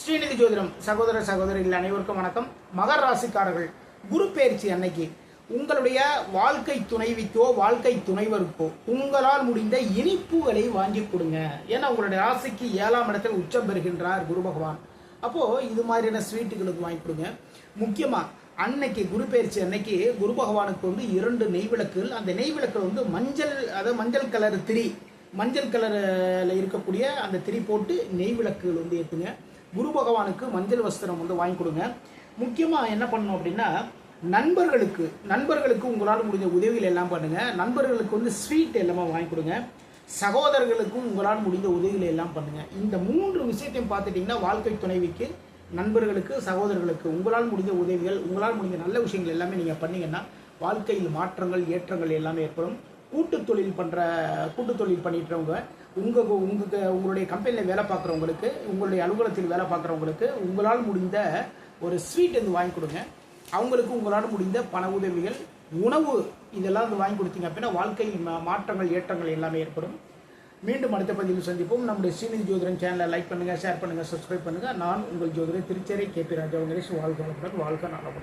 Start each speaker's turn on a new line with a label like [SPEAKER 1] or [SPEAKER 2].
[SPEAKER 1] ஸ்ரீநிதி ஜோதிடம் சகோதர சகோதரிகள் அனைவருக்கும் வணக்கம். மகர ராசிக்காரர்கள், குரு பயிற்சி அன்னைக்கு உங்களுடைய வாழ்க்கை துணைவிக்கோ வாழ்க்கை துணைவருக்கோ உங்களால் முடிந்த இனிப்புகளை வாங்கி கொடுங்க. ஏன்னா உங்களுடைய ராசிக்கு 7ஆம் இடத்தில் உச்சம் பெறுகின்றார் குரு பகவான். அப்போ இது மாதிரியான ஸ்வீட்டுகளுக்கு வாங்கி கொடுங்க. முக்கியமா அன்னைக்கு குரு பயிற்சி அன்னைக்கு குரு பகவானுக்கு 2 நெய் விளக்குகள், அந்த நெய் விளக்குகள் மஞ்சள், அதாவது மஞ்சள் கலர் திரி, மஞ்சள் கலரில் இருக்கக்கூடிய அந்த திரி போட்டு நெய் விளக்குகள் ஏற்றுங்க. குரு பகவானுக்கு மஞ்சள் வஸ்திரம் வாங்கி கொடுங்க. முக்கியமாக என்ன பண்ணணும் அப்படின்னா, நண்பர்களுக்கு உங்களால் முடிஞ்ச உதவிகள் எல்லாம் பண்ணுங்க. நண்பர்களுக்கு ஸ்வீட் எல்லாமே வாங்கி கொடுங்க. சகோதரர்களுக்கும் உங்களால் முடிந்த உதவிகளை எல்லாம் பண்ணுங்க. இந்த 3 விஷயத்தையும் பார்த்துட்டிங்கன்னா வாழ்க்கை துணைவிக்கு, நண்பர்களுக்கு, சகோதரர்களுக்கு உங்களால் முடிந்த உதவிகள், உங்களால் முடிந்த நல்ல விஷயங்கள் எல்லாமே நீங்கள் பண்ணீங்கன்னா வாழ்க்கையில் மாற்றங்கள், ஏற்றங்கள் எல்லாமே ஏற்படும். கூட்டு தொழில் பண்ணிட்டுறவங்க, உங்களுடைய கம்பெனியில் வேலை பார்க்குறவங்களுக்கு, உங்களுடைய அலுவலகத்தில் வேலை பார்க்குறவங்களுக்கு உங்களால் முடிந்த ஒரு ஸ்வீட் வாங்கி கொடுங்க. அவங்களுக்கு உங்களால் முடிந்த பண உதவிகள், உணவு இதெல்லாம் வாங்கி கொடுத்தீங்க அப்படின்னா வாழ்க்கையில் மாற்றங்கள், ஏற்றங்கள் எல்லாமே ஏற்படும். மீண்டும் அடுத்த பதிவில் சந்திப்போம். நம்முடைய ஸ்ரீநிதி ஜோதிடம் சேனலை லைக் பண்ணுங்கள், ஷேர் பண்ணுங்கள், சப்ஸ்கிரைப் பண்ணுங்கள். நான் உங்கள் ஜோதிடர் திருச்சேரை KP ராஜா. வாழ்க நலமுடன், வாழ்க நலமுடன்.